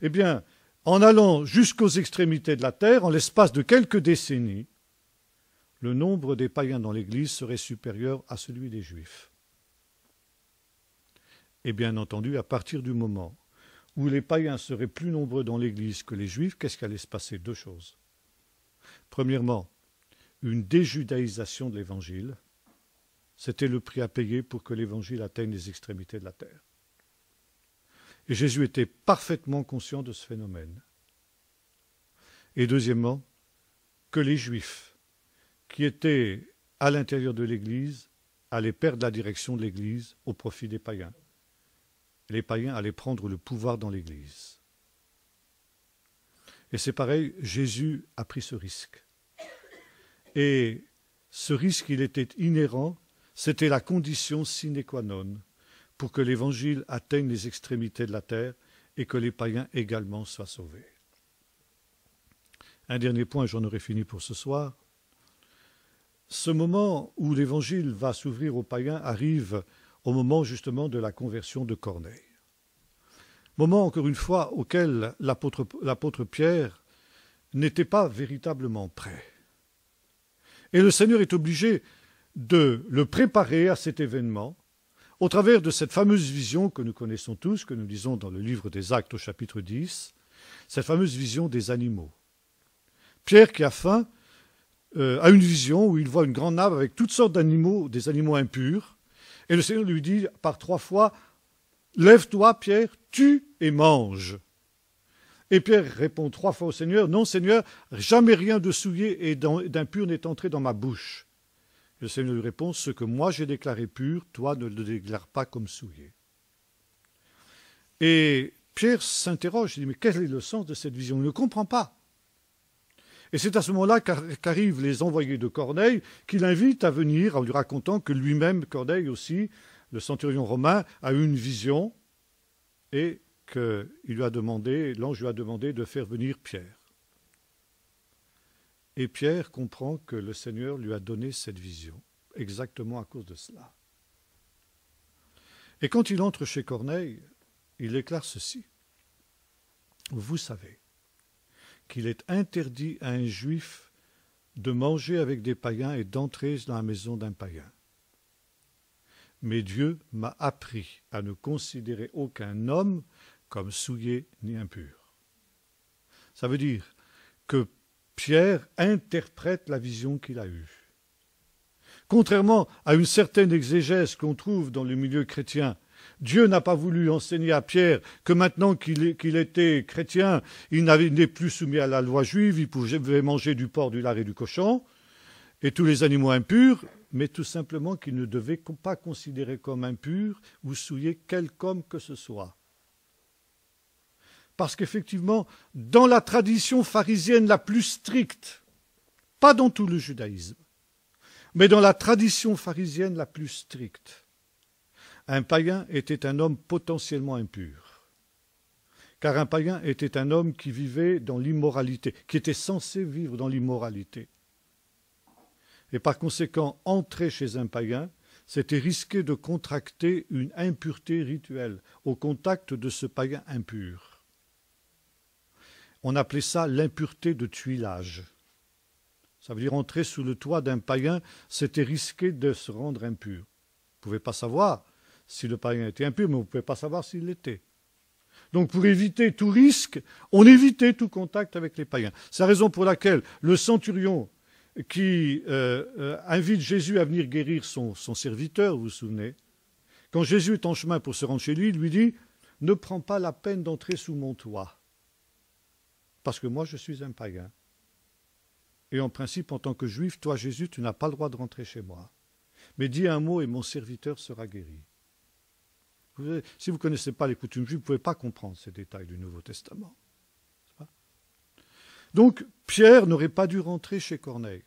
eh bien, en allant jusqu'aux extrémités de la terre, en l'espace de quelques décennies, le nombre des païens dans l'Église serait supérieur à celui des juifs. Et bien entendu, à partir du moment où les païens seraient plus nombreux dans l'Église que les juifs, qu'est-ce qui allait se passer? Deux choses. Premièrement, une déjudaïsation de l'Évangile. C'était le prix à payer pour que l'Évangile atteigne les extrémités de la terre. Et Jésus était parfaitement conscient de ce phénomène. Et deuxièmement, que les Juifs qui étaient à l'intérieur de l'Église allaient perdre la direction de l'Église au profit des païens. Les païens allaient prendre le pouvoir dans l'Église. Et c'est pareil, Jésus a pris ce risque. Et ce risque, il était inhérent, c'était la condition sine qua non pour que l'Évangile atteigne les extrémités de la terre et que les païens également soient sauvés. Un dernier point, j'en aurai fini pour ce soir. Ce moment où l'Évangile va s'ouvrir aux païens arrive au moment justement de la conversion de Corneille. Moment, encore une fois, auquel l'apôtre Pierre n'était pas véritablement prêt. Et le Seigneur est obligé de le préparer à cet événement au travers de cette fameuse vision que nous connaissons tous, que nous lisons dans le livre des Actes au chapitre 10, cette fameuse vision des animaux. Pierre, qui a faim, a une vision où il voit une grande nave avec toutes sortes d'animaux, des animaux impurs, et le Seigneur lui dit par 3 fois « Lève-toi, Pierre, tue et mange ». Et Pierre répond 3 fois au Seigneur « Non, Seigneur, jamais rien de souillé et d'impur n'est entré dans ma bouche ». Le Seigneur lui répond « Ce que moi j'ai déclaré pur, toi ne le déclare pas comme souillé ». Et Pierre s'interroge, il dit « Mais quel est le sens de cette vision ?» Il ne comprend pas. Et c'est à ce moment-là qu'arrivent les envoyés de Corneille qui l'invitent à venir en lui racontant que lui-même, Corneille aussi, le centurion romain, a eu une vision et que l'ange lui a demandé de faire venir Pierre. Et Pierre comprend que le Seigneur lui a donné cette vision, exactement à cause de cela. Et quand il entre chez Corneille, il déclare ceci. Vous savez qu'il est interdit à un juif de manger avec des païens et d'entrer dans la maison d'un païen. Mais Dieu m'a appris à ne considérer aucun homme comme souillé ni impur. Ça veut dire que Pierre interprète la vision qu'il a eue. Contrairement à une certaine exégèse qu'on trouve dans le milieu chrétien, Dieu n'a pas voulu enseigner à Pierre que maintenant qu'il était chrétien, il n'est plus soumis à la loi juive, il pouvait manger du porc, du lard et du cochon, et tous les animaux impurs, mais tout simplement qu'il ne devait pas considérer comme impur ou souiller quelque homme que ce soit. Parce qu'effectivement, dans la tradition pharisienne la plus stricte, pas dans tout le judaïsme, mais dans la tradition pharisienne la plus stricte, un païen était un homme potentiellement impur. Car un païen était un homme qui vivait dans l'immoralité, qui était censé vivre dans l'immoralité. Et par conséquent, entrer chez un païen, c'était risquer de contracter une impureté rituelle au contact de ce païen impur. On appelait ça l'impureté de tuilage. Ça veut dire entrer sous le toit d'un païen, c'était risquer de se rendre impur. Vous ne pouvez pas savoir si le païen était impur, mais vous ne pouvez pas savoir s'il l'était. Donc pour éviter tout risque, on évitait tout contact avec les païens. C'est la raison pour laquelle le centurion qui invite Jésus à venir guérir son serviteur, vous vous souvenez, quand Jésus est en chemin pour se rendre chez lui, il lui dit « Ne prends pas la peine d'entrer sous mon toit, parce que moi je suis un païen. Et en principe, en tant que juif, toi Jésus, tu n'as pas le droit de rentrer chez moi. Mais dis un mot et mon serviteur sera guéri. » Si vous ne connaissez pas les coutumes juives, vous ne pouvez pas comprendre ces détails du Nouveau Testament. Donc, Pierre n'aurait pas dû rentrer chez Corneille.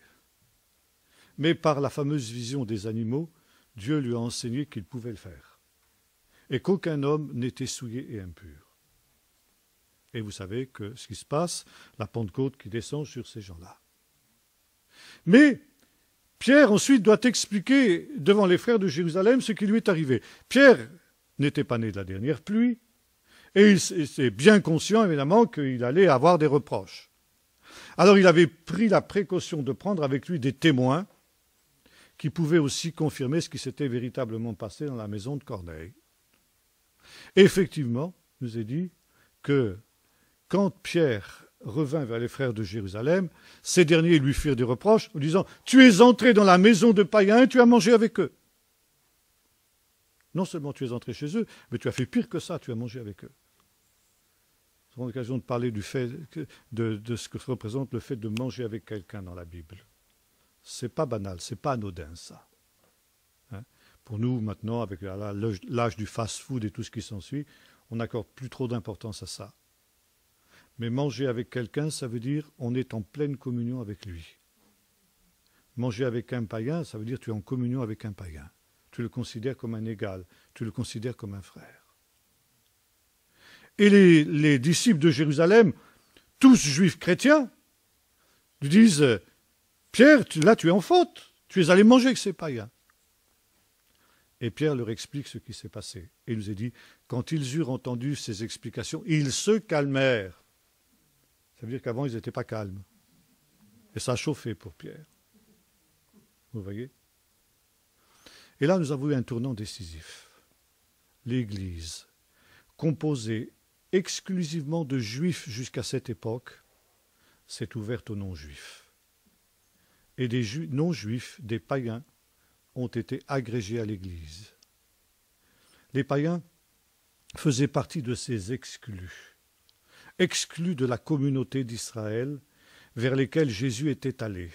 Mais par la fameuse vision des animaux, Dieu lui a enseigné qu'il pouvait le faire. Et qu'aucun homme n'était souillé et impur. Et vous savez que ce qui se passe, la Pentecôte qui descend sur ces gens-là. Mais Pierre ensuite doit expliquer devant les frères de Jérusalem ce qui lui est arrivé. Pierre n'était pas né de la dernière pluie, et il était bien conscient évidemment qu'il allait avoir des reproches. Alors il avait pris la précaution de prendre avec lui des témoins qui pouvaient aussi confirmer ce qui s'était véritablement passé dans la maison de Corneille. Et effectivement, il nous est dit que quand Pierre revint vers les frères de Jérusalem, ces derniers lui firent des reproches en disant « Tu es entré dans la maison de païens et tu as mangé avec eux. » Non seulement tu es entré chez eux, mais tu as fait pire que ça, tu as mangé avec eux. Nous avons l'occasion de parler du fait de ce que représente le fait de manger avec quelqu'un dans la Bible. C'est pas banal, c'est pas anodin ça. Hein? Pour nous maintenant, avec l'âge du fast-food et tout ce qui s'ensuit, on n'accorde plus trop d'importance à ça. Mais manger avec quelqu'un, ça veut dire on est en pleine communion avec lui. Manger avec un païen, ça veut dire tu es en communion avec un païen. Tu le considères comme un égal, tu le considères comme un frère. Et les disciples de Jérusalem, tous juifs chrétiens, lui disent « Pierre, là tu es en faute, tu es allé manger avec ces païens. » Et Pierre leur explique ce qui s'est passé. Et il nous est dit, quand ils eurent entendu ces explications, ils se calmèrent. Ça veut dire qu'avant, ils n'étaient pas calmes. Et ça a chauffé pour Pierre. Vous voyez? Et là, nous avons eu un tournant décisif. L'Église, composée exclusivement de juifs jusqu'à cette époque, s'est ouverte aux non-juifs. Et des non-juifs, des païens, ont été agrégés à l'Église. Les païens faisaient partie de ces exclus de la communauté d'Israël vers lesquels Jésus était allé.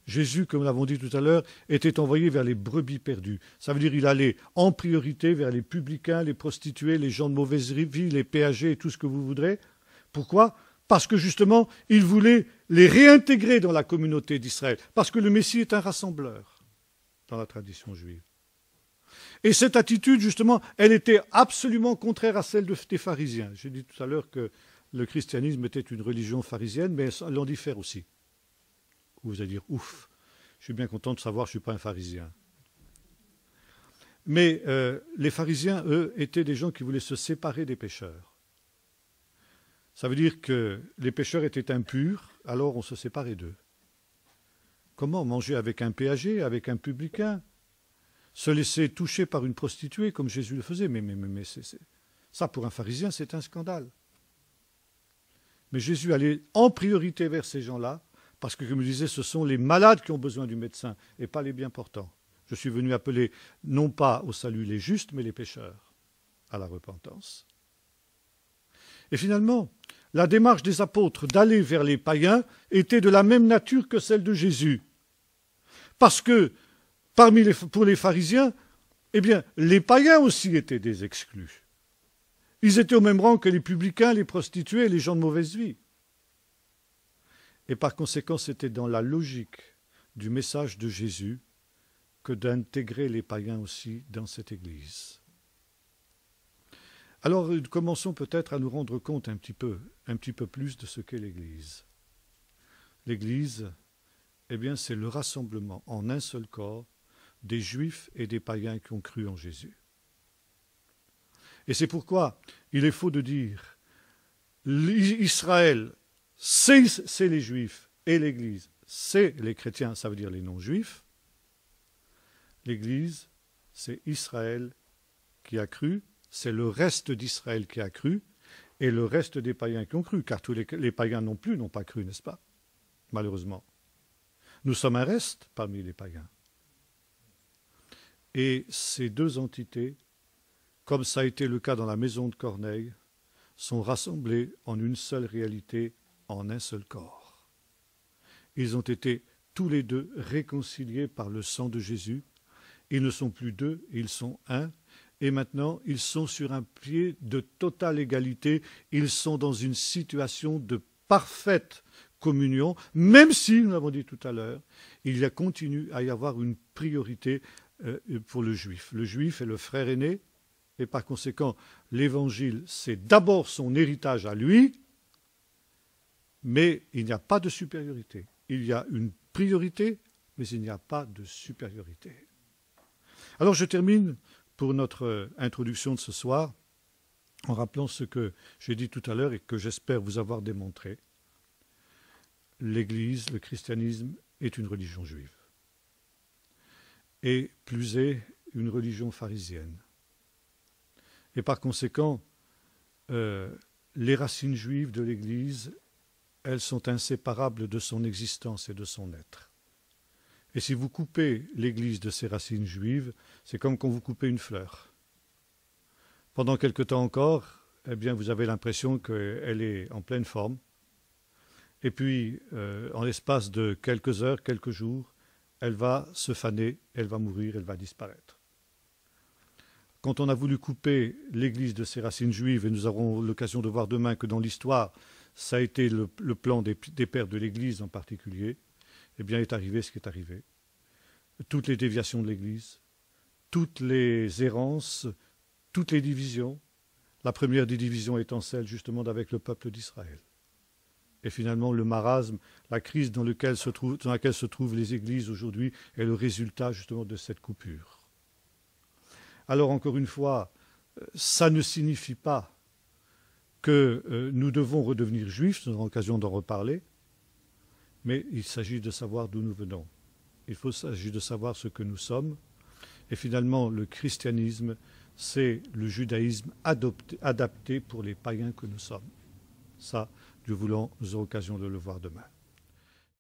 Jésus, comme nous l'avons dit tout à l'heure, était envoyé vers les brebis perdues. Ça veut dire qu'il allait en priorité vers les publicains, les prostituées, les gens de mauvaise vie, les péagers et tout ce que vous voudrez. Pourquoi ? Parce que justement, il voulait les réintégrer dans la communauté d'Israël. Parce que le Messie est un rassembleur dans la tradition juive. Et cette attitude, justement, elle était absolument contraire à celle des pharisiens. J'ai dit tout à l'heure que le christianisme était une religion pharisienne, mais elle en diffère aussi. Vous allez dire, ouf, je suis bien content de savoir que je ne suis pas un pharisien. Mais les pharisiens, eux, étaient des gens qui voulaient se séparer des pécheurs. Ça veut dire que les pécheurs étaient impurs, alors on se séparait d'eux. Comment manger avec un péager, avec un publicain? Se laisser toucher par une prostituée comme Jésus le faisait? Mais ça, pour un pharisien, c'est un scandale. Mais Jésus allait en priorité vers ces gens-là, parce que, comme je disais, ce sont les malades qui ont besoin du médecin, et pas les bien portants. Je suis venu appeler, non pas au salut les justes, mais les pécheurs, à la repentance. Et finalement, la démarche des apôtres d'aller vers les païens était de la même nature que celle de Jésus. Parce que, pour les pharisiens, eh bien, les païens aussi étaient des exclus. Ils étaient au même rang que les publicains, les prostituées et les gens de mauvaise vie. Et par conséquent, c'était dans la logique du message de Jésus que d'intégrer les païens aussi dans cette Église. Alors, commençons peut-être à nous rendre compte un petit peu plus de ce qu'est l'Église. L'Église, eh bien, c'est le rassemblement en un seul corps des Juifs et des païens qui ont cru en Jésus. Et c'est pourquoi il est faux de dire Israël, c'est les Juifs, et l'Église, c'est les chrétiens, ça veut dire les non-juifs. L'Église, c'est Israël qui a cru, c'est le reste d'Israël qui a cru, et le reste des païens qui ont cru, car tous les païens non plus n'ont pas cru, n'est-ce pas? Malheureusement. Nous sommes un reste parmi les païens. Et ces deux entités, comme ça a été le cas dans la maison de Corneille, sont rassemblées en une seule réalité, en un seul corps. Ils ont été tous les deux réconciliés par le sang de Jésus. Ils ne sont plus deux, ils sont un. Et maintenant, ils sont sur un pied de totale égalité. Ils sont dans une situation de parfaite communion, même si, nous l'avons dit tout à l'heure, il continue à y avoir une priorité pour le juif. Le juif est le frère aîné et par conséquent, l'Évangile, c'est d'abord son héritage à lui, mais il n'y a pas de supériorité. Il y a une priorité, mais il n'y a pas de supériorité. Alors je termine pour notre introduction de ce soir en rappelant ce que j'ai dit tout à l'heure et que j'espère vous avoir démontré. L'Église, le christianisme est une religion juive. Et plus est une religion pharisienne. Et par conséquent, les racines juives de l'Église, elles sont inséparables de son existence et de son être. Et si vous coupez l'Église de ses racines juives, c'est comme quand vous coupez une fleur. Pendant quelque temps encore, eh bien, vous avez l'impression qu'elle est en pleine forme. Et puis, en l'espace de quelques heures, quelques jours, elle va se faner, elle va mourir, elle va disparaître. Quand on a voulu couper l'Église de ses racines juives, et nous aurons l'occasion de voir demain que dans l'histoire, ça a été le plan des pères de l'Église en particulier, eh bien, est arrivé ce qui est arrivé. Toutes les déviations de l'Église, toutes les errances, toutes les divisions, la première des divisions étant celle justement avec le peuple d'Israël. Et finalement, le marasme, la crise dans laquelle se trouvent les églises aujourd'hui est le résultat justement de cette coupure. Alors encore une fois, ça ne signifie pas que nous devons redevenir juifs, nous aurons l'occasion d'en reparler, mais il s'agit de savoir d'où nous venons. Il s'agit de savoir ce que nous sommes. Et finalement, le christianisme, c'est le judaïsme adapté pour les païens que nous sommes. Ça, Dieu voulant, nous aurons l'occasion de le voir demain.